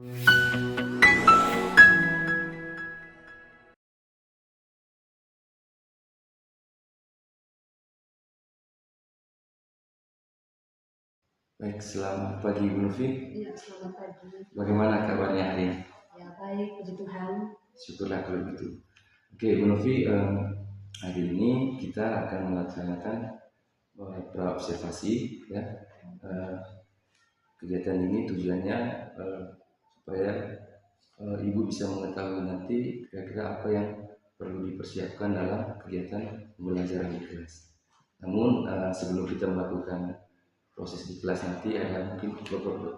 Baik, selamat pagi Bu Novi. Iya, selamat pagi. Bagaimana kabarnya hari ini? Ya, baik, puji Tuhan. Syukurlah kalau begitu. Oke, Bu Novi, hari ini kita akan melaksanakan praobservasi ya. Kegiatan ini tujuannya supaya Ibu bisa mengetahui nanti kira-kira apa yang perlu dipersiapkan dalam kegiatan pembelajaran di kelas. Namun sebelum kita melakukan proses di kelas nanti ada mungkin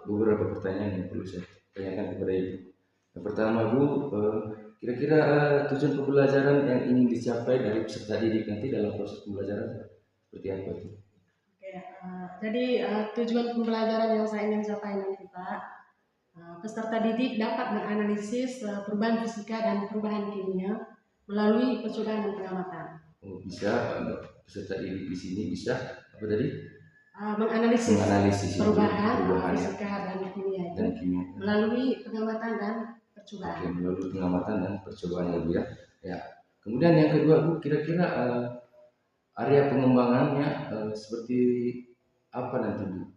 beberapa pertanyaan yang perlu saya tanyakan kepada Ibu. Yang pertama Bu, kira-kira tujuan pembelajaran yang ingin dicapai dari peserta didik nanti dalam proses pembelajaran seperti apa itu? Oke, jadi tujuan pembelajaran yang saya ingin capai nanti Pak, peserta didik dapat menganalisis perubahan fisika dan perubahan kimia melalui percobaan dan pengamatan. Oh, bisa peserta didik di sini bisa apa tadi? Menganalisis perubahan fisika ya. dan kimia melalui pengamatan dan percobaan. Oke, melalui pengamatan dan percobaan ya Bu ya. Ya. Kemudian yang kedua Bu, kira-kira area pengembangannya seperti apa nanti Bu?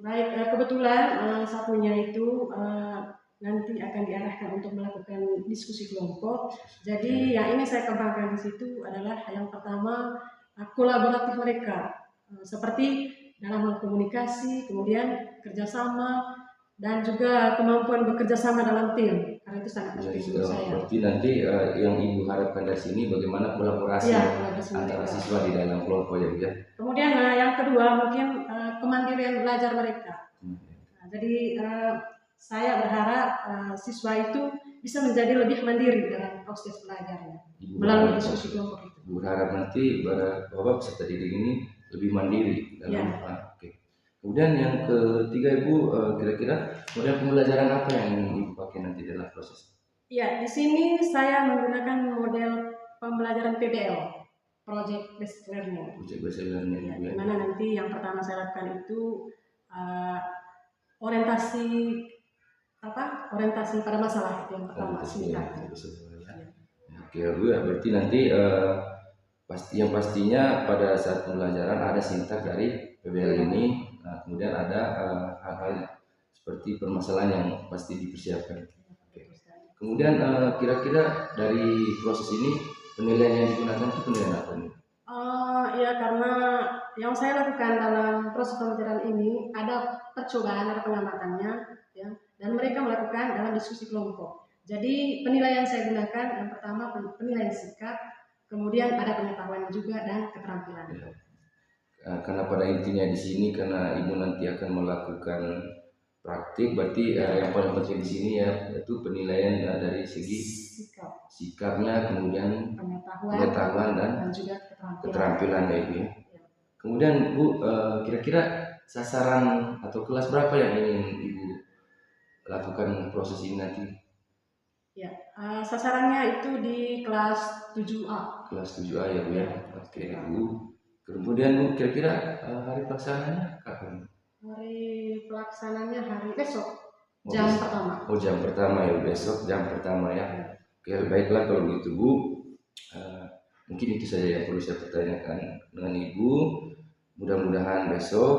Baik, kebetulan satunya itu nanti akan diarahkan untuk melakukan diskusi kelompok. Jadi yang ini saya kembangkan di situ adalah yang pertama kolaboratif mereka. Seperti dalam hal komunikasi, kemudian kerjasama, dan juga kemampuan bekerja sama dalam tim, karena itu sangat penting menurut saya. Berarti nanti yang Ibu harapkan dari sini bagaimana kolaborasi antara siswa di dalam kelompok ya Bu ya. Kemudian yang kedua mungkin kemandirian belajar mereka. Jadi saya berharap siswa itu bisa menjadi lebih mandiri dalam proses belajarnya melalui diskusi kelompok itu. Bu berharap nanti bahwa peserta didik ini lebih mandiri dalam Oke. Kemudian yang ketiga Ibu, kira-kira model pembelajaran apa yang ingin Ibu pakai nanti dalam proses? Ya, di sini saya menggunakan model pembelajaran PBL, Project Based Learning. Project Based Learning. Ya, di mana nanti yang pertama saya lakukan itu orientasi pada masalah itu yang pertama singkat. Oke Bu, berarti nanti pastinya pada saat pembelajaran ada sintak dari PBL ini. Nah, kemudian ada hal-hal seperti permasalahan yang pasti dipersiapkan. Oke. Kemudian kira-kira dari proses ini penilaian yang digunakan itu penilaian apa nih? Ya, karena yang saya lakukan dalam proses pembelajaran ini ada percobaan, ada pengamatannya, ya, dan mereka melakukan dalam diskusi kelompok. Jadi penilaian saya gunakan yang pertama penilaian sikap, kemudian ada pengetahuan juga dan keterampilan. Ya. Karena pada intinya di sini karena Ibu nanti akan melakukan praktik, berarti yang paling penting di sini yaitu penilaian dari segi sikapnya, kemudian pengetahuan dan juga keterampilan ya Ibu. Kemudian Bu, kira-kira sasaran atau kelas berapa yang ingin Ibu lakukan proses ini nanti? Ya, sasarannya itu di kelas 7A. Kelas 7A ya Bu ya. Oke Bu. Kemudian Bu, kira-kira hari pelaksananya kapan? Hari pelaksananya hari besok, jam pertama. Oh, jam pertama ya, besok jam pertama ya. Oke, baiklah kalau begitu Bu. Mungkin itu saja yang perlu saya pertanyakan dengan Ibu. Mudah-mudahan besok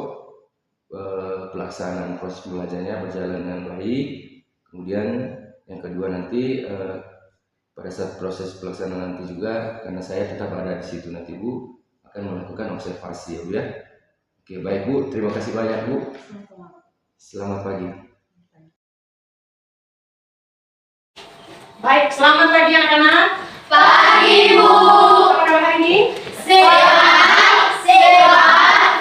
pelaksanaan proses pembelajarannya berjalan dengan baik. Kemudian yang kedua nanti pada saat proses pelaksanaan nanti juga, karena saya tetap ada di situ nanti Bu akan melakukan observasi ya Bu ya. Oke, baik Bu, terima kasih banyak Bu. Selamat pagi. Baik, selamat pagi anak-anak. Pagi Bu. Apa kabar hari ini? Sehat,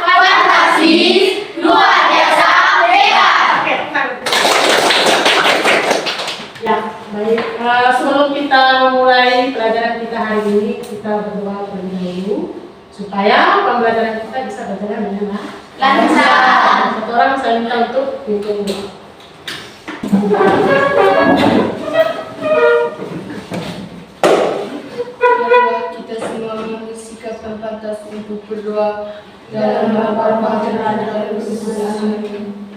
fantastis, luar biasa, hebat. Oke, ya, baik. Sebelum kita memulai pelajaran kita hari ini, kita berdoa terlebih dahulu supaya pembelajaran kita bisa berjalan dengan lancar. Satu orang saya minta untuk pimpin doa. Kita semua mengambil sikap yang pantas untuk berdoa dalam nama Bapa dan Anak dan Roh Kudus. Amin.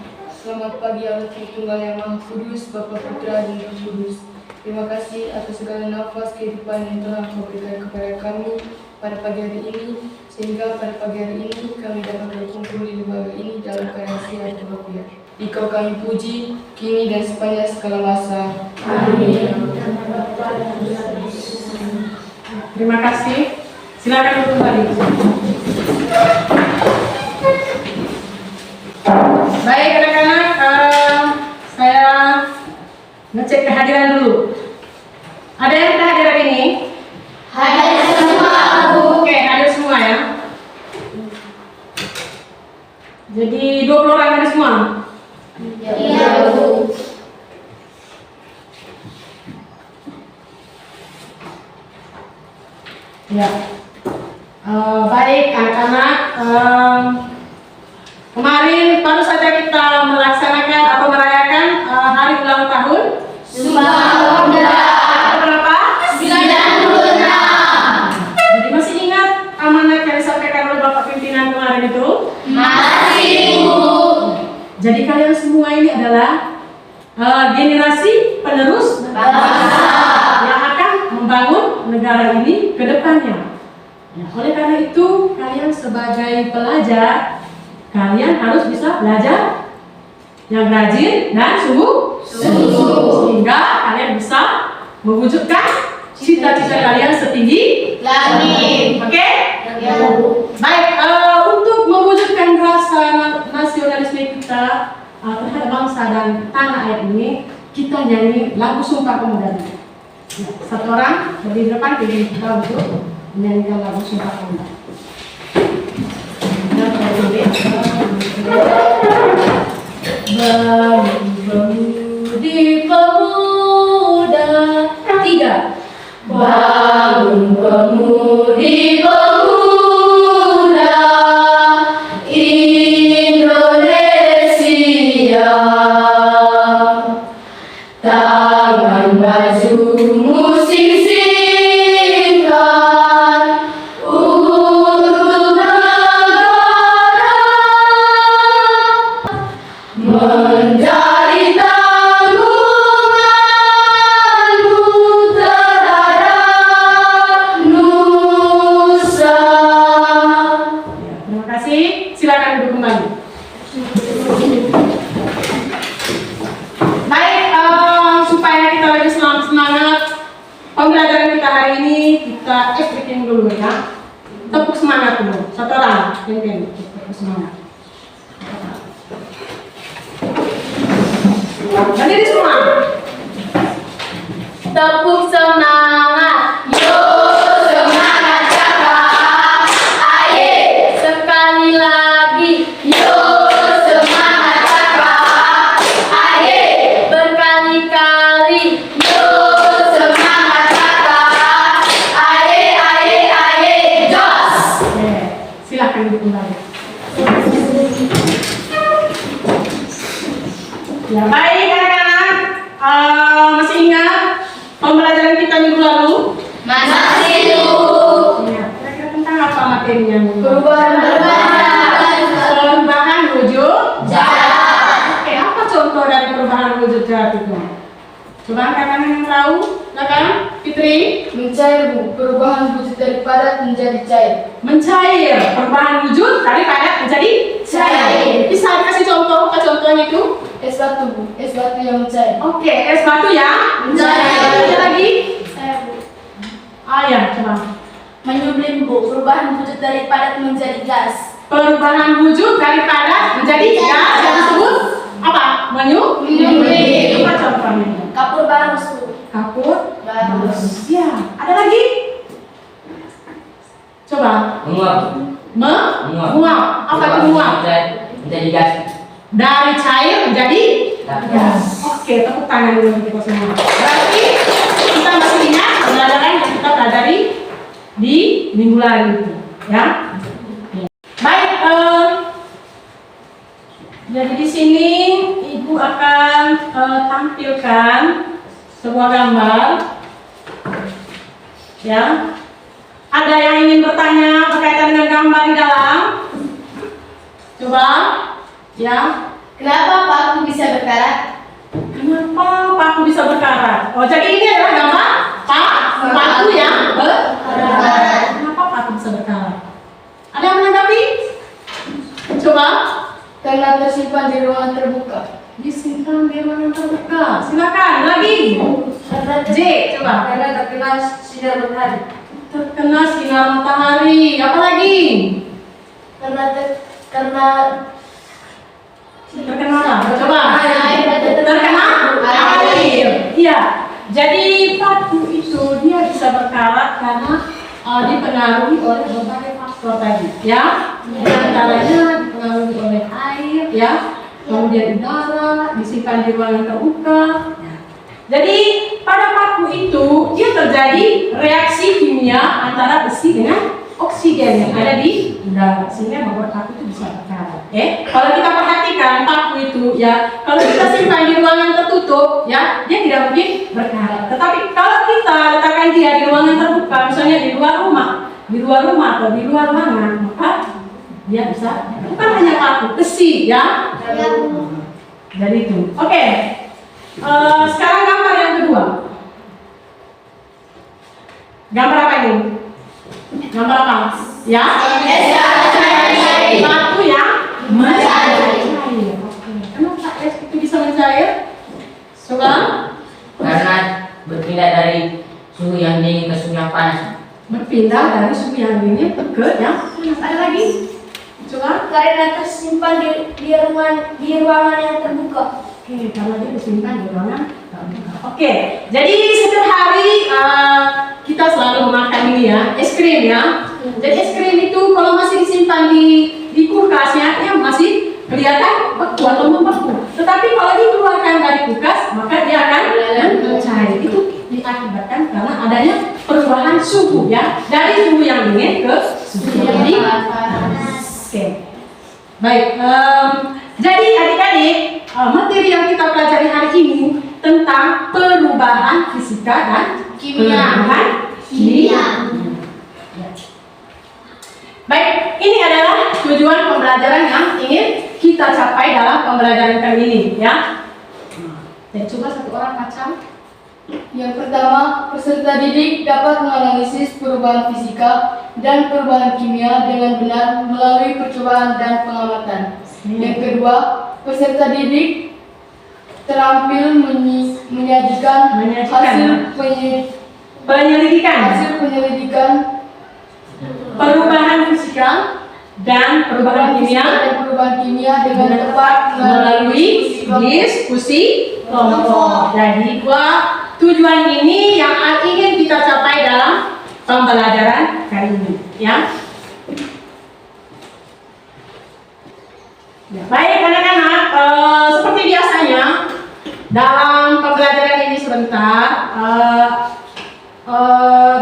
Selamat pagi Allah Tritunggal yang Maha Kudus, Bapa Putra dan Roh Kudus. Terima kasih atas segala nafas kehidupan yang telah Kau berikan kepada kami pada pagi hari ini, sehingga pada pagi hari ini kami dapat berkumpul di lembaga ini dalam keadaan sehat walafiat. Engkau kami puji, kini dan sepanjang segala masa. Amin. Terima kasih. Silakan duduk kembali. Baik anak-anak, saya ngecek kehadiran dulu. Ada yang sudah hadir hari ini? Hadir semua, Bu. Oke, hadir semua ya. Jadi 20 orang hadir semua. Iya, Bu. Ya. Baik anak-anak, kemarin baru saja kita melaksanakan atau merayakan hari ulang tahun Sumpah Pemuda berapa? 96. Jadi masih ingat amanat yang disampaikan oleh Bapak Pimpinan kemarin itu? Masih, Bu. Jadi kalian semua ini adalah generasi penerus Bangsa. yang akan membangun negara ini ke depannya. Ya, oleh karena itu kalian sebagai pelajar, kalian harus bisa belajar yang rajin dan sungguh, sehingga kalian bisa mewujudkan cita-cita kalian setinggi Langit. Oke? Ya, Bu. Baik, untuk mewujudkan rasa nasionalisme kita terhadap bangsa dan tanah air ini, kita nyanyi lagu Sumpah Pemuda. Ya, satu orang berdiri di depan pilih kita untuk menyanyikan lagu Sumpah Pemuda. Bangudi pemuda, 3. Bangun pemudi pemuda Indonesia, tangan bajumu sing-singkan untuk negara, menjadi tanggunganmu terhadap nusa. Terima kasih. Silakan duduk kembali. Baik, supaya kita lebih semangat pembelajaran kita hari ini, kita breaking dulu ya. Tepuk semangat dulu. Satu orang, pimpin. Tepuk semangat. Berdiri semua. Tepuk semangat, yo semangat cakap, aye sekali lagi, yo semangat cakap, aye berkali-kali, yo semangat cakap, aye jos. Silakan duduk kembali. Ya, baik anak-anak, masih ingat pembelajaran kita minggu lalu? Masih, Bu. Ya, kira-kira tentang apa materinya? Perubahan wujud jalan. Oke, apa contoh dari perubahan wujud jalan itu? Coba angkat yang tahu, silakan. Fitri. Mencair, Bu. Perubahan wujud dari padat menjadi cair. Mencair, perubahan wujud dari padat menjadi Cair. Bisa dikasih contoh, apa contohnya itu? Es batu, Bu. Es batu yang mencair. Oke, es batu ya. Mencair. Ada lagi? Saya, Bu. Ya, coba. Menyublim, Bu. Perubahan wujud dari padat menjadi gas. Perubahan wujud dari padat menjadi gas yang disebut apa? Menyublim. Apa contohnya? Kapur barus, Bu. Kapur. Barus. Ya, ada lagi? Coba. Menguap. Menguap. Apa itu menguap? Menjadi gas. Dari cair menjadi Gas. Oke, tepuk tangan dulu kita semua. Berarti kita masih ingat pembelajaran yang kita pelajari di minggu lalu itu, ya. Baik, jadi di sini Ibu akan tampilkan sebuah gambar, ya. Ada yang ingin bertanya berkaitan dengan gambar di dalam? Coba, ya. Kenapa paku bisa berkarat? Kenapa paku bisa berkarat? Oh, jadi ini adalah gambar paku yang berkarat. Kenapa paku bisa berkarat? Ada yang menanggapi? Coba. Karena tersimpan di ruangan terbuka. Disimpan di ruangan terbuka. Silakan lagi. J, coba. Karena terkena sinar matahari. Terkena sinar matahari. Apa lagi? Karena Terkena apa? Coba. Terkena air. Iya. Jadi paku itu dia bisa berkarat karena dipengaruhi oleh berbagai faktor tadi, ya. Di antaranya dipengaruhi oleh air, ya. Kemudian udara, disimpan di ruangan terbuka. Jadi pada paku itu dia terjadi reaksi kimia antara besi dengan oksigen yang ada di udara sehingga membuat paku itu bisa berkarat. Kalau kita perhatikan paku itu, ya, kalau kita simpan di ruangan tertutup, ya, dia tidak mungkin berkarat. Tetapi kalau kita letakkan dia di ruangan terbuka, misalnya di luar rumah atau di luar ruangan, maka dia bisa, bukan hanya paku, besi, ya. Jadi itu. Oke. Sekarang gambar yang kedua. Gambar apa ini? Gambar apa? Ya? Batu yang mencair. Oke. Kenapa es itu bisa mencair? Coba. Karena berpindah dari suhu yang dingin ke suhu yang panas. Berpindah dari suhu yang dingin ke yang panas. Ada lagi? Coba. Karena tersimpan di ruangan yang terbuka. Oke, karena dia disimpan di ruangan terbuka. Oke, jadi setiap hari kita selalu memakan ini ya, es krim ya. Jadi es krim itu kalau masih disimpan di kulkasnya, ya masih kelihatan beku atau membeku. Tetapi kalau dikeluarkan dari kulkas, maka dia akan mencair. Itu diakibatkan karena adanya perubahan suhu ya, dari suhu yang dingin ke suhu yang panas. Oke, baik. Jadi adik-adik, materi yang kita pelajari hari ini tentang perubahan fisika dan perubahan kimia. Baik, ini adalah tujuan pembelajaran yang ingin kita capai dalam pembelajaran kali ini, ya. Jadi coba satu orang baca. Yang pertama, peserta didik dapat menganalisis perubahan fisika dan perubahan kimia dengan benar melalui percobaan dan pengamatan. Yang kedua, peserta didik terampil menyajikan hasil penyelidikan perubahan fisika dan perubahan kimia dengan tepat melalui diskusi kelompok. Jadi tujuan ini yang ingin kita capai dalam pembelajaran kali ini, ya. Ya, baik anak-anak, seperti biasanya dalam pembelajaran ini sebentar,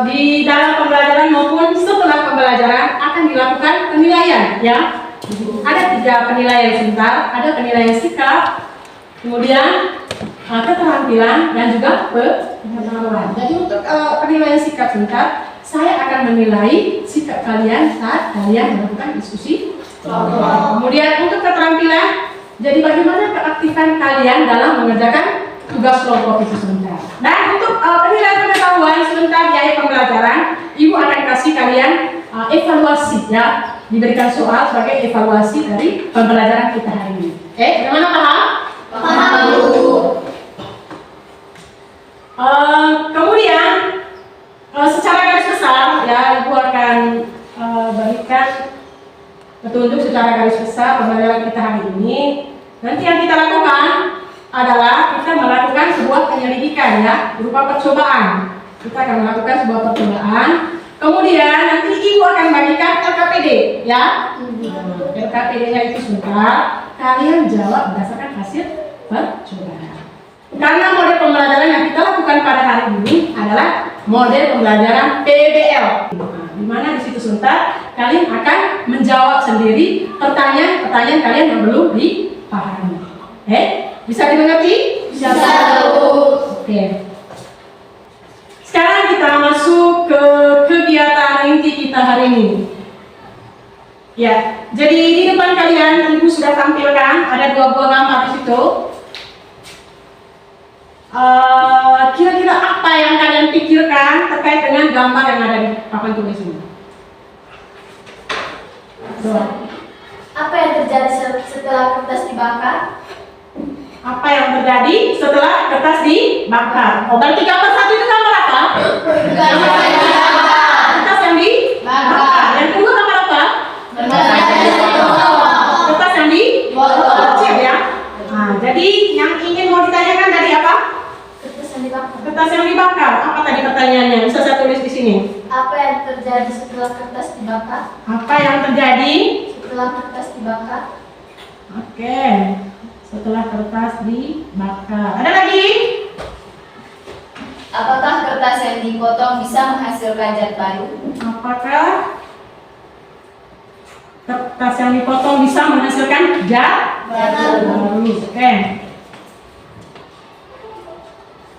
di dalam pembelajaran maupun setelah pembelajaran akan dilakukan penilaian, ya. Ada 3 penilaian sebentar, ada penilaian sikap, kemudian keterampilan dan juga pengetahuan. Jadi untuk penilaian sikap sebentar, saya akan menilai sikap kalian saat kalian melakukan diskusi. Kemudian untuk keterampilan, jadi bagaimana keaktifan kalian dalam mengerjakan tugas kelompok itu sebentar. Dan untuk penilaian pengetahuan sebentar di akhir pembelajaran, Ibu akan kasih kalian evaluasi, ya, diberikan soal sebagai evaluasi dari pembelajaran kita hari ini. Bagaimana paham? Paham, Bu. Kemudian secara garis besar, ya, Ibu akan berikan petunjuk secara garis besar pembelajaran kita hari ini. Nanti yang kita lakukan adalah kita melakukan sebuah penyelidikan, ya, berupa percobaan. Kita akan melakukan sebuah percobaan. Kemudian nanti Ibu akan bagikan LKPD, ya. LKPD-nya itu sebentar kalian jawab berdasarkan hasil percobaan. Karena model pembelajaran yang kita lakukan pada hari ini adalah model pembelajaran PBL, di mana di situ sebentar kalian akan menjawab sendiri pertanyaan-pertanyaan kalian yang belum dipahami. Bisa dimengerti? Bisa, Bu. Oke. Sekarang kita masuk ke kegiatan inti kita hari ini. Ya, jadi di depan kalian Ibu sudah sudah tampilkan, ada 2 buah gambar di situ. Kira-kira apa yang kalian pikirkan terkait dengan gambar yang ada di papan tulis ini? Apa yang terjadi setelah kertas dibakar? Apa yang terjadi setelah kertas dibakar? Oh, berarti gambar satu itu gambar apa? Kertas yang dibakar. Yang kedua gambar apa? Kertas yang dibakar ya. Nah, jadi yang ingin mau ditanyakan tadi apa? Kertas yang dibakar. Kertas yang dibakar. Apa tadi pertanyaannya? Bisa saya tulis di sini. Apa yang terjadi setelah kertas dibakar? Apa yang terjadi Setelah kertas dibakar. Oke, setelah kertas dibakar. Ada lagi? Apakah kertas yang dipotong bisa menghasilkan zat baru? Apakah kertas yang dipotong bisa menghasilkan zat baru? Oke.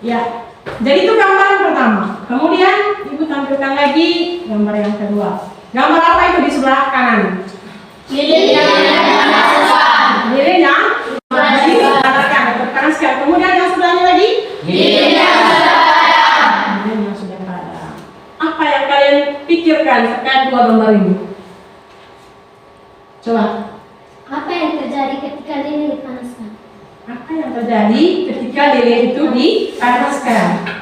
Ya, jadi itu gambar yang pertama. Kemudian ibu tampilkan lagi gambar yang kedua. Gambar apa itu di sebelah kanan? Lilin yang berkanan sekali. Kemudian yang sebelahnya lagi? Lilin yang sudah padam. Apa yang kalian pikirkan terkait 2 gambar ini? Coba. Apa yang terjadi ketika lilin dipanaskan? Apa yang terjadi ketika lilin itu dipanaskan?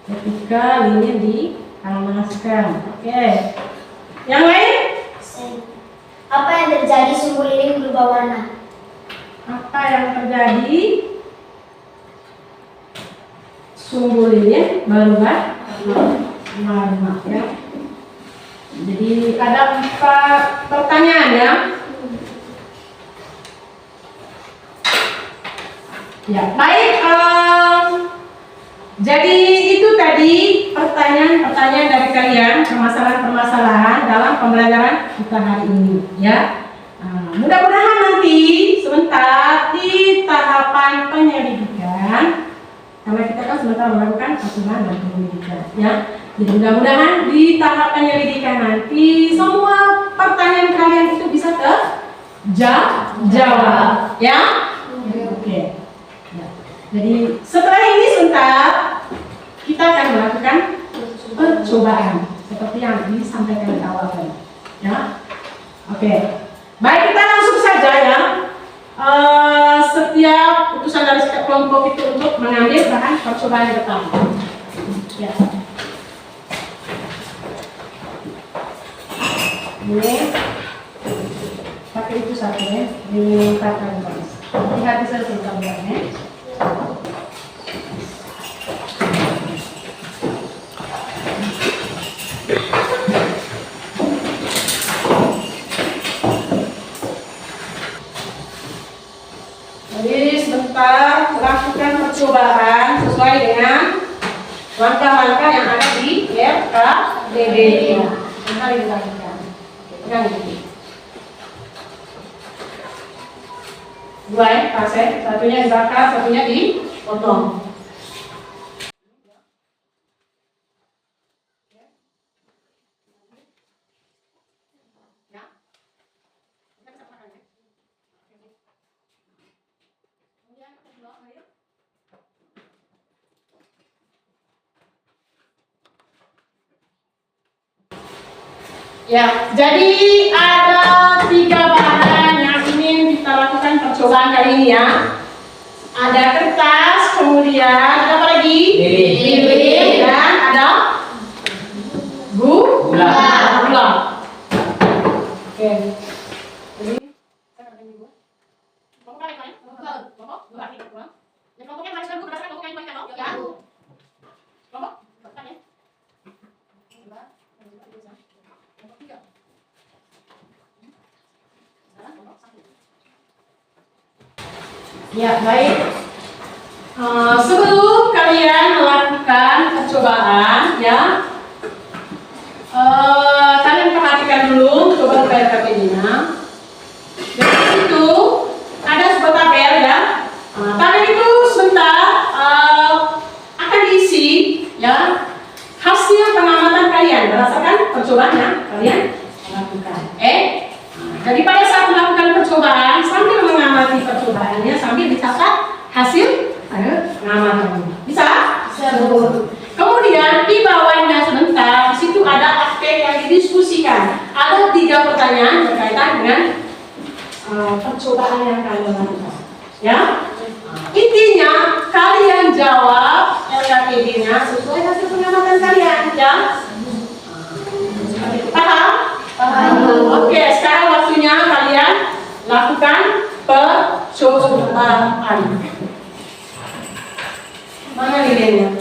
Ketika lilin dipanaskan. Oke. Yang lain? Apa yang terjadi sumbu lilin berubah warna? Apa yang terjadi? Sumbu lilin berubah warna ya. Jadi ada 4 pertanyaan ya. Ya, baik. Jadi itu tadi pertanyaan-pertanyaan dari kalian, permasalahan-permasalahan dalam pembelajaran kita hari ini ya. Mudah-mudahan nanti sebentar di tahapan penyelidikan, karena kita kan sebentar melakukan asuhan dan penyelidikan ya. Jadi mudah-mudahan di tahap penyelidikan nanti semua pertanyaan kalian itu bisa terjawab ya. Oke. Ya. Jadi setelah ini sebentar kita akan melakukan percobaan seperti yang disampaikan di awal tadi ya. Oke. Baik, kita langsung saja ya. Setiap utusan dari setiap kelompok itu untuk mengambil bahan percobaan yang pertama. Ya. Ini pakai itu satu ya, dimintakan guys. Hati-hati saya tentang buatnya. Jadi sebentar lakukan percobaan sesuai dengan langkah-langkah yang ada di RKDD. Sebentar dilakukan. Pegang ini. 2 ya, pasir. Satunya dibakar, satunya dipotong. Ya, jadi ada 3 bahan yang ingin kita lakukan percobaan kali ini ya. Ada kertas, kemudian ada apa lagi? Lilin, dan ada gula. Oke. Jadi saya akan dulu. Kelompok apa ini? Kelompok gula. Yang kelompoknya masih gula berdasarkan kelompok yang dipakai loh. Ya. Kelompok bertanya. Ya, baik. Sebelum kalian melakukan percobaan, ya, kalian perhatikan dulu coba tabelnya. Dari situ ada sebuah tabel ya. Tabel itu sebentar akan diisi ya hasil pengamatan kalian berdasarkan percobaan yang kalian lakukan. Jadi pada saat melakukan percobaan sambil mengamati percobaannya sambil dicatat hasil pengamatan. Bisa? Bisa. Kemudian di bawahnya sebentar, di situ ada aspek yang didiskusikan. Ada 3 pertanyaan berkaitan dengan percobaan yang kalian lakukan. Ya, intinya kalian jawab LKPD-nya sesuai hasil pengamatan kalian. Ya, paham? Oke, sekarang waktunya kalian lakukan percobaan. Mana nilainya?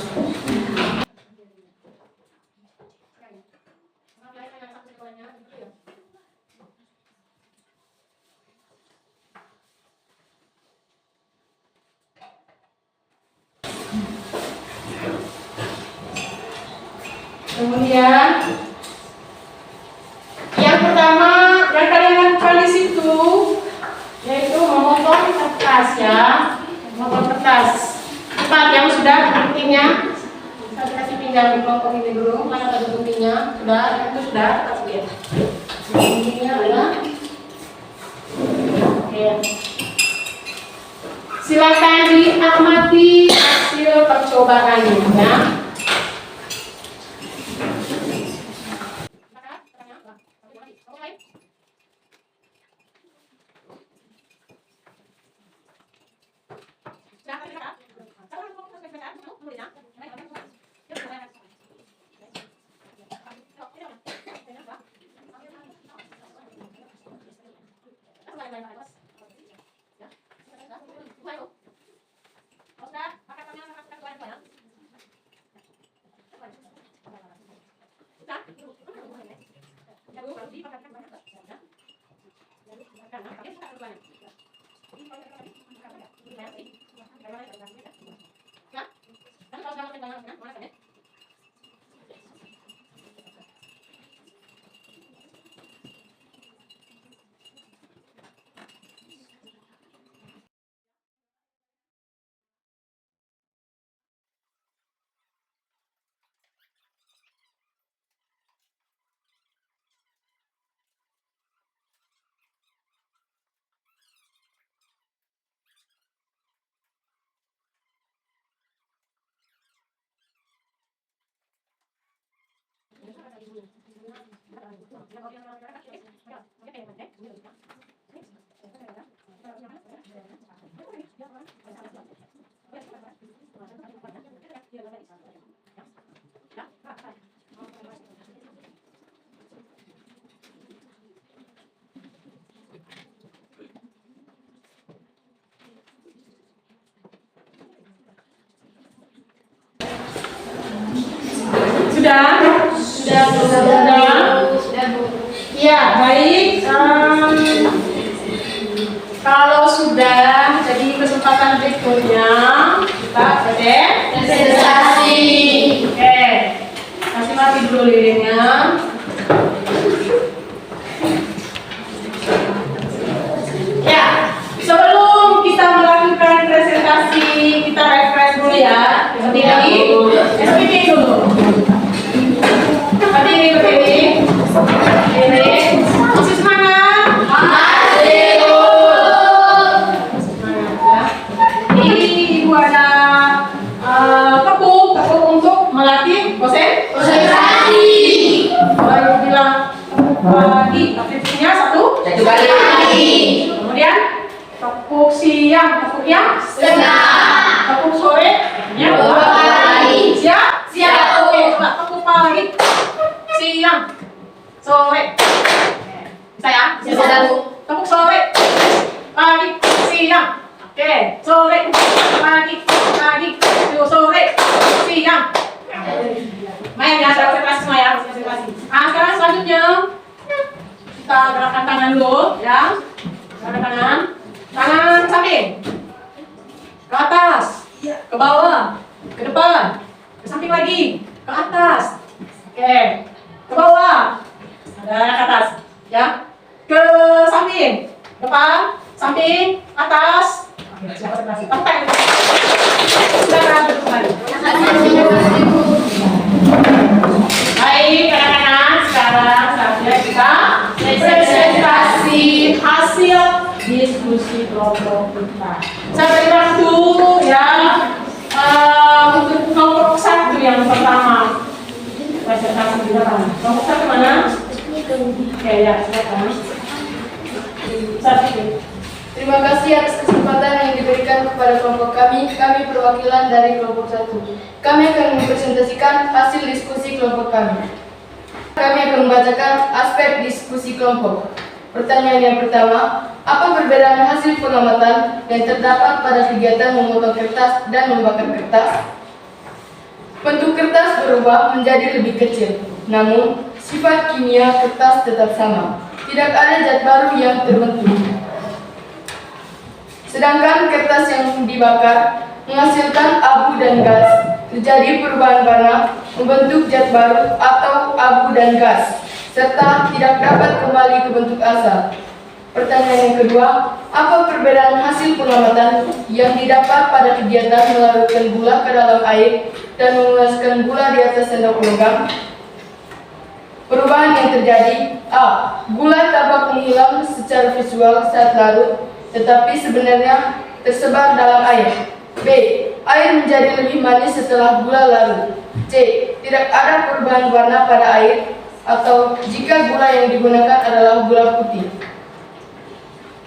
Kemudian yang pertama yang kalian lakukan di situ yaitu memotong kertas ya, memotong kertas. Cepat yang sudah guntingnya, saya kasih pinggang di kelompok ini dulu. Mana tadi guntingnya? Sudah, itu sudah. Kasih ya. Guntingnya ada. Oke. Silakan diamati hasil percobaannya ya. Sudah. Ya, baik. Kalau sudah, jadi kesempatan berikutnya kita presentasi. Oke, kasih mati dulu lilinnya. Ya, sebelum kita melakukan presentasi, kita refresh dulu ya. Berdiri dulu. Berdiri. Masih semangat? Masih. Semangat ya. Ini ibu ada tepuk untuk melatih konsentrasi. Baru bilang pagi, aktifnya satu kali. Kemudian tepuk siang, tepuk yang sedang. Tepuk sore, ya 2 kali. Siap? Oke, coba tepuk pagi, siang, sore. Bisa ya? Bisa. Tepuk sore, pagi, siang. Oke, sore, pagi, sore, siang. Main ya, konsentrasi semua ya. Sekarang selanjutnya kita gerakan tangan dulu ya. Gerakan tangan samping, ke atas, ke bawah, ke depan, ke samping lagi, ke atas. Oke, ke bawah, ada ke atas, ya, ke samping, depan, samping, atas. Oke, siapa konsentrasi? Oke, silakan duduk kembali. Baik, anak-anak, sekarang saatnya kita presentasi hasil depan. Kelompok satu mana? Oke, ya, silakan. Satu. Terima kasih atas kesempatan yang diberikan kepada kelompok kami. Kami perwakilan dari kelompok 1. Kami akan mempresentasikan hasil diskusi kelompok kami. Kami akan membacakan aspek diskusi kelompok. Pertanyaan yang pertama, apa perbedaan hasil pengamatan yang terdapat pada kegiatan memotong kertas dan membakar kertas? Bentuk kertas berubah menjadi lebih kecil, namun sifat kimia kertas tetap sama. Tidak ada zat baru yang terbentuk. Sedangkan kertas yang dibakar menghasilkan abu dan gas. Terjadi perubahan warna, membentuk zat baru atau abu dan gas, serta tidak dapat kembali ke bentuk asal. Pertanyaan yang kedua, apa perbedaan hasil pengamatan yang didapat pada kegiatan melarutkan gula ke dalam air dan mengulaskan gula di atas sendok logam? Perubahan yang terjadi: A. Gula tampak menghilang secara visual saat larut, tetapi sebenarnya tersebar dalam air. B. Air menjadi lebih manis setelah gula larut. C. Tidak ada perubahan warna pada air, atau jika gula yang digunakan adalah gula putih.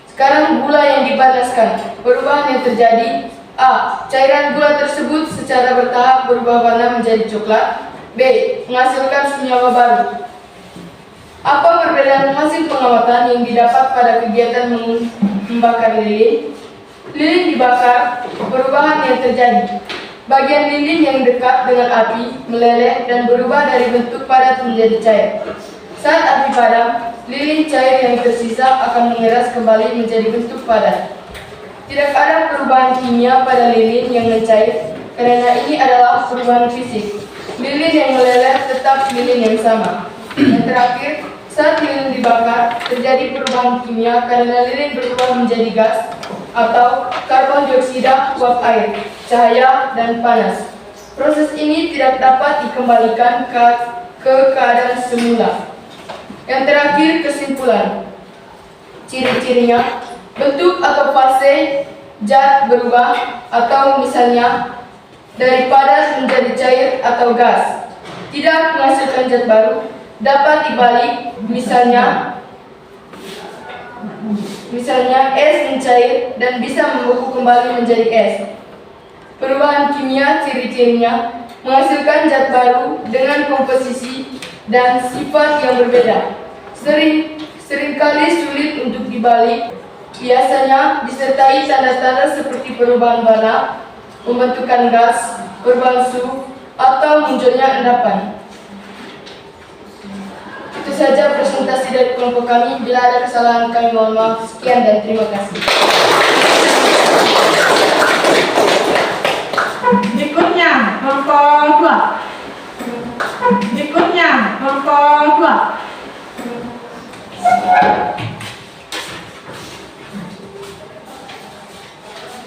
Sekarang gula yang dipanaskan. Perubahan yang terjadi: A. Cairan gula tersebut secara bertahap berubah warna menjadi coklat. B. Menghasilkan senyawa baru. Apa perbedaan hasil pengamatan yang didapat pada kegiatan membakar lilin? Lilin dibakar, perubahan yang terjadi: bagian lilin yang dekat dengan api meleleh dan berubah dari bentuk padat menjadi cair. Saat api padam, lilin cair yang tersisa akan mengeras kembali menjadi bentuk padat. Tidak ada perubahan kimia pada lilin yang mencair, karena ini adalah perubahan fisik. Lilin yang meleleh tetap lilin yang sama. Yang terakhir, saat lilin dibakar, terjadi perubahan kimia karena lilin berubah menjadi gas atau karbon dioksida, uap air, cahaya, dan panas. Proses ini tidak dapat dikembalikan ke keadaan semula. Yang terakhir, kesimpulan. Ciri-cirinya: bentuk atau fase zat berubah, atau misalnya dari padat menjadi cair atau gas. Tidak menghasilkan zat baru. Dapat dibalik, misalnya es mencair dan bisa membeku kembali menjadi es. Perubahan kimia, ciri-cirinya: menghasilkan zat baru dengan komposisi dan sifat yang berbeda. Seringkali sulit untuk dibalik. Biasanya disertai tanda-tanda seperti perubahan warna, pembentukan gas, perubahan suhu, atau munculnya endapan. Itu saja presentasi dari kelompok kami. Bila ada kesalahan kami mohon maaf. Sekian dan terima kasih. Berikutnya kelompok 2. Berikutnya kelompok 2.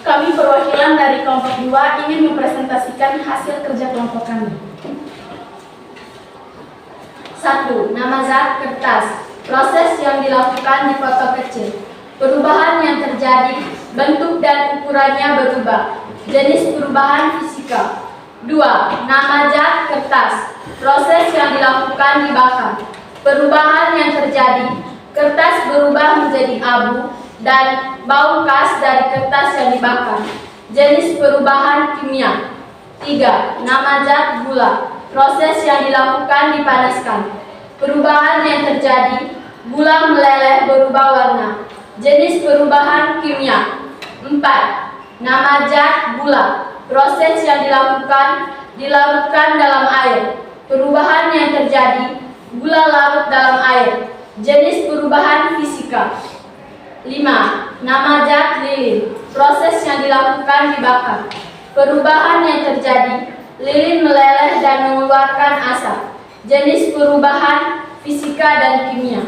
Kami perwakilan dari kelompok 2 ingin mempresentasikan hasil kerja kelompok kami. 1. Nama zat kertas. Proses yang dilakukan di foto kecil. Perubahan yang terjadi, bentuk dan ukurannya berubah. Jenis perubahan fisika. 2. Nama zat kertas. Proses yang dilakukan dibakar. Perubahan yang terjadi, kertas berubah menjadi abu dan bau khas dari kertas yang dibakar. Jenis perubahan kimia. 3. Nama zat gula. Proses yang dilakukan dipanaskan. Perubahan yang terjadi, gula meleleh berubah warna. Jenis perubahan kimia. 4. Nama zat gula. Proses yang dilakukan dilarutkan dalam air. Perubahan yang terjadi, gula larut dalam air. Jenis perubahan fisika. 5. Nama zat lilin. Proses yang dilakukan dibakar. Perubahan yang terjadi, lilin meleleh dan mengeluarkan asap. Jenis perubahan fisika dan kimia.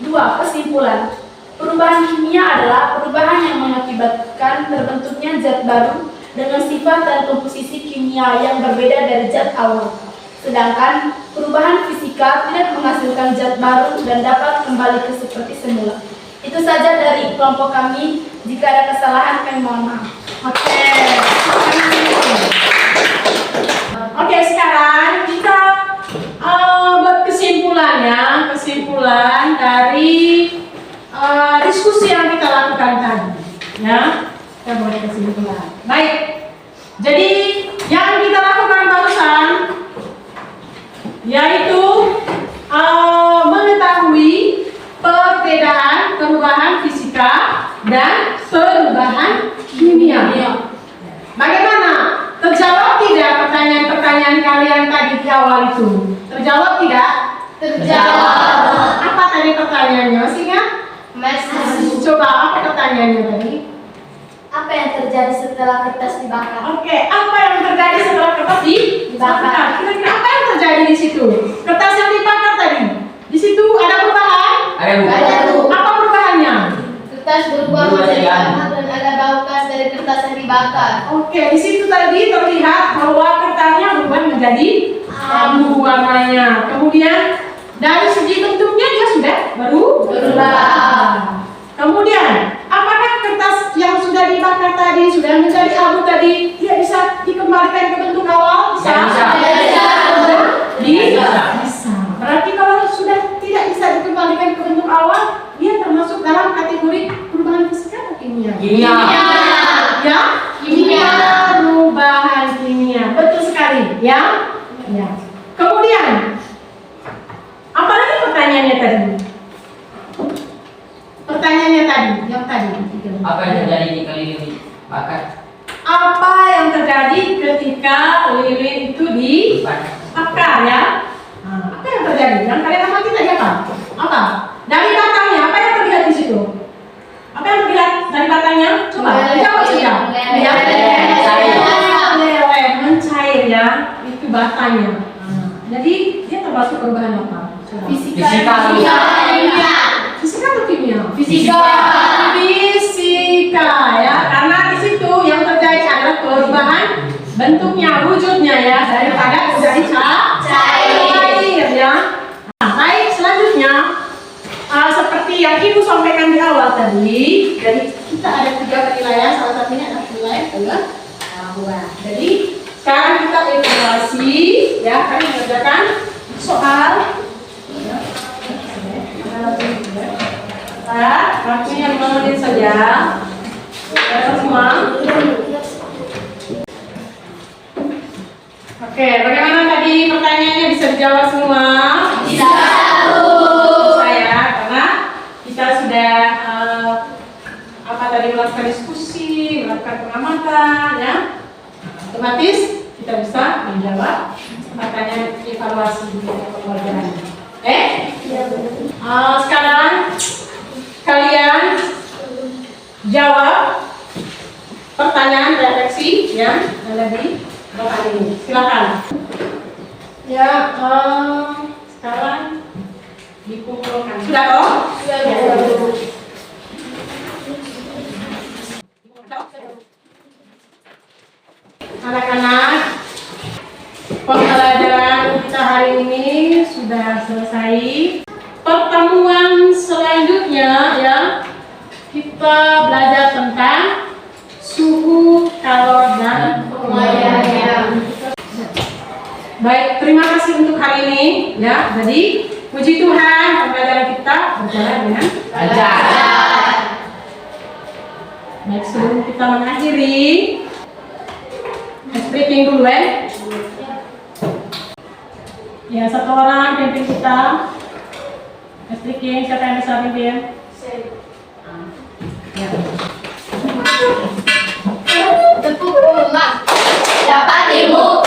2. Kesimpulan. Perubahan kimia adalah perubahan yang mengakibatkan terbentuknya zat baru dengan sifat dan komposisi kimia yang berbeda dari zat awal. Sedangkan perubahan fisika tidak menghasilkan zat baru dan dapat kembali ke seperti semula. Itu saja dari kelompok kami. Jika ada kesalahan kami mohon maaf. Oke, sekarang kita Jadi yang kita lakukan barusan yaitu mengetahui perubahan fisika dan perubahan kimia. Bagaimana? Terjawab tidak pertanyaan-pertanyaan kalian tadi di awal itu? Terjawab tidak? Terjawab. Apa tadi pertanyaannya? Masih ingat? Masih. Coba apa pertanyaannya tadi? Apa yang terjadi setelah kertas dibakar? Oke, apa yang terjadi setelah kertas dibakar? Kira-kira apa yang terjadi di situ? Kertas yang dibakar tadi, di situ ada perubahan? Ada Apa perubahannya? Kertas berubah menjadi hangat dan ada bau khas dari kertas yang dibakar. Oke, di situ tadi terlihat bahwa kertasnya berubah menjadi abu warnanya. Kemudian dari segi bentuknya dia sudah berubah. Kemudian, apakah kertas yang sudah dibakar tadi, sudah menjadi abu tadi, dia bisa dikembalikan ke bentuk awal? Bisa. Bisa. Berarti kalau sudah tidak bisa dikembalikan ke bentuk awal, dia termasuk dalam kategori perubahan fisika atau kimia? Kimia. Ya? Kimia. Perubahan kimia. Betul sekali. Ya? Ya. Kemudian, apa lagi pertanyaannya tadi? Pertanyaannya tadi, yang tadi. Apa yang terjadi jika lilin dibakar? Apa yang terjadi ketika lilin itu dibakar ya? Apa yang terjadi? Yang kalian amati tadi apa? Apa? Dari batangnya, apa yang terlihat di situ? Apa yang terlihat dari batangnya? Coba, jawab saja. Meleleh, mencair ya, itu batangnya. Jadi dia termasuk perubahan apa? Fisika. Fisika atau kimia? Fisika. Fisika ya, karena di situ yang terjadi adalah perubahan bentuknya, wujudnya ya, daripada menjadi cair ya. Nah, baik, selanjutnya seperti yang Ibu sampaikan di awal tadi, jadi kita ada 3 penilaian, salah satunya adalah penilaian pengetahuan. Jadi sekarang kita evaluasi ya, kalian mengerjakan soal. Waktunya 5 menit saja. Ada semua? Oke, bagaimana tadi pertanyaannya, bisa dijawab semua? Bisa. Saya, karena kita sudah melakukan diskusi, melakukan pengamatan, ya, otomatis kita bisa menjawab pertanyaan evaluasi di pembelajaran. Sekarang kalian jawab pertanyaan refleksi yang ada di bawah ini. Silakan. Ya, sekarang dikumpulkan. Sudah toh? Sudah. Anak-anak, pembelajaran kita hari ini sudah selesai. Pertemuan selanjutnya ya, kita belajar tentang suhu, kalor, dan pengolahan. Baik, terima kasih untuk hari ini ya. Jadi puji Tuhan, pembelajaran kita berjalan dengan lancar. Baik, sebelum kita mengakhiri, speaking dulu ya, satu orang pimpin kita. Speaking, siapa yang bisa pimpin? Ya. Tepuk rumah dapat ibu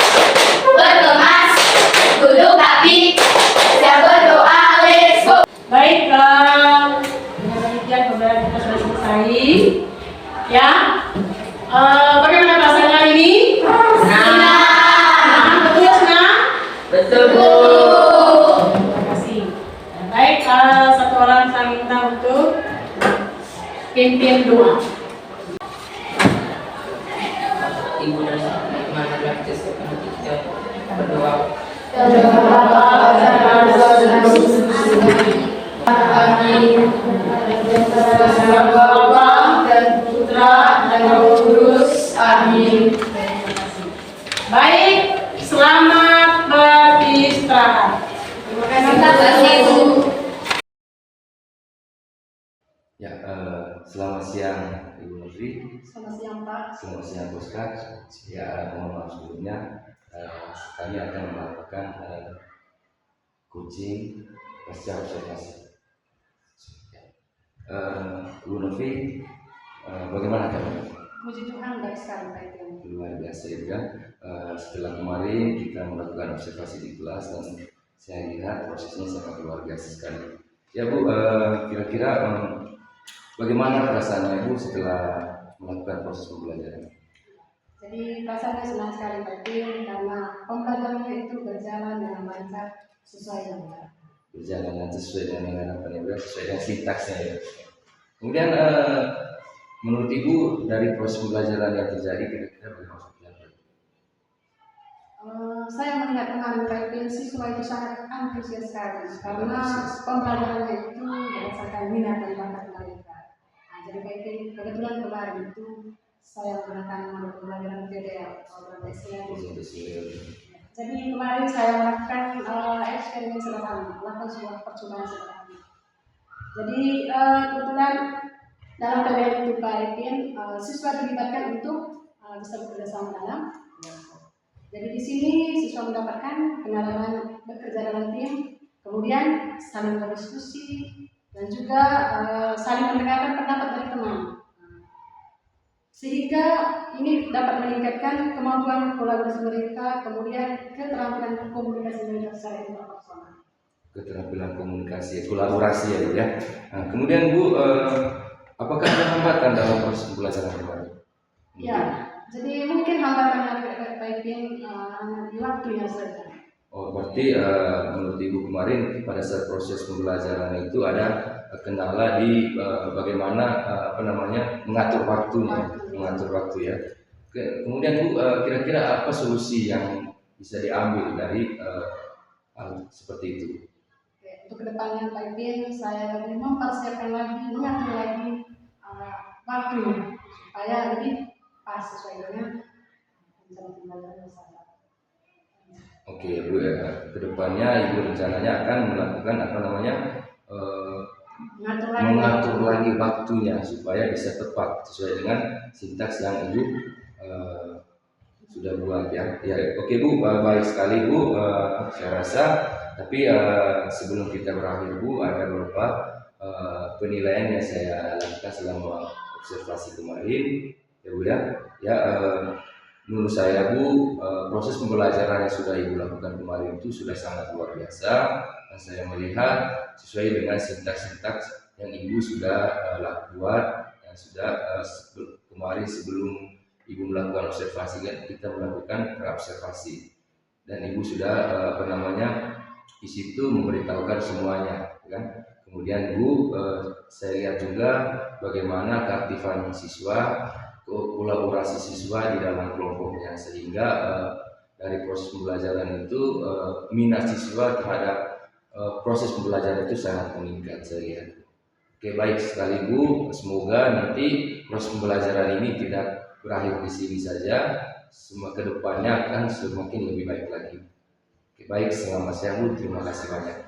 berkemas duduk tapi siap berdoa, let's go. Baik, dengan demikian pembelajaran kita sudah selesai. Ya, bagaimana perasaan hari ini? Senang, betul ya, senang? Betul, Bu. Terima kasih. Baik, satu orang saya minta untuk pimpin doa. Ibu dan mana praktis kita berdoa. Amin. Bapa dan Putra dan Roh Kudus. Amin. Baik, selamat beristirahat. Terima kasih, Bu. Ya, selamat siang Ibu Nurri. Selamat siang, Pak. Selamat siang Boska. Ya, mohon maaf sebelumnya. Kami akan melakukan coaching pasca observasi. Bu Novi, bagaimana kamu? Puji Tuhan, baik sekali Pak Etienne. Luar biasa ya kan. Setelah kemarin kita melakukan observasi di kelas dan saya lihat prosesnya sangat luar biasa sekali. Ya Bu, kira-kira bagaimana perasaannya Bu setelah melakukan proses pembelajaran? Jadi rasanya senang sekali Pak Etienne karena pembelajarannya itu berjalan dengan lancar sesuai dengan harapan. Berjalan sesuai dengan harapan ya, sesuai dengan sintaksnya ya. Kemudian menurut Ibu dari proses pembelajaran yang terjadi kira-kira bagaimana? Saya melihat kemarin Pak Etienne siswa itu sangat antusias sekali karena pembelajarannya itu berdasarkan minat dan bakat mereka. Nah, jadi Pak Etienne kebetulan kemarin itu saya menggunakan mata pembelajaran PDL program SDM. Jadi kemarin saya melakukan eksperimen sederhana, melakukan sebuah percobaan sederhana. Jadi kebetulan dalam PDL itu Pak Etienne siswa dilibatkan untuk bisa bekerja sama dalam kelompok. Jadi di sini siswa mendapatkan pengalaman bekerja dalam tim, kemudian saling berdiskusi dan juga saling mendengarkan pendapat dari teman. Sehingga ini dapat meningkatkan kemampuan kolaborasi mereka, kemudian keterampilan komunikasi mereka secara interpersonal. Keterampilan komunikasi, kolaborasi ya Bu ya. Nah, kemudian Bu, apakah ada hambatan dalam proses pembelajaran kemarin? Ya, jadi mungkin hambatan yang terkait di waktunya saja. Oh, berarti menurut Ibu kemarin pada saat proses pembelajaran itu ada kendala di bagaimana mengatur waktunya, mengatur waktu ya. Kemudian Bu, kira-kira apa solusi yang bisa diambil dari hal seperti itu? Untuk kedepannya Pak Etienne, saya lebih mempersiapkan lagi, mengatur lagi waktunya supaya lebih pas sesuai dengan rencana pembelajaran saya. Oke Bu ya, kedepannya Ibu rencananya akan melakukan mengatur lagi waktunya supaya bisa tepat sesuai dengan sintaks yang Ibu sudah buat ya. Ya, oke Bu, baik sekali Bu. Saya rasa, tapi sebelum kita berakhir Bu, ada beberapa penilaian yang saya lakukan selama observasi kemarin ya Bu ya. Ya, menurut saya Bu, proses pembelajaran yang sudah Ibu lakukan kemarin itu sudah sangat luar biasa dan saya melihat sesuai dengan sintaks-sintaks yang Ibu sudah buat, yang sudah kemarin sebelum Ibu melakukan observasi kan kita melakukan observasi dan Ibu sudah di situ memberitahukan semuanya kan. Kemudian Bu, saya lihat juga bagaimana keaktifan siswa, kolaborasi siswa di dalam kelompoknya sehingga dari proses pembelajaran itu minat siswa terhadap proses pembelajaran itu sangat meningkat saya lihat. Oke, baik sekali Bu, semoga nanti proses pembelajaran ini tidak berakhir di sini saja, semua kedepannya akan semakin lebih baik lagi. Oke, baik, selamat siang Bu, terima kasih banyak.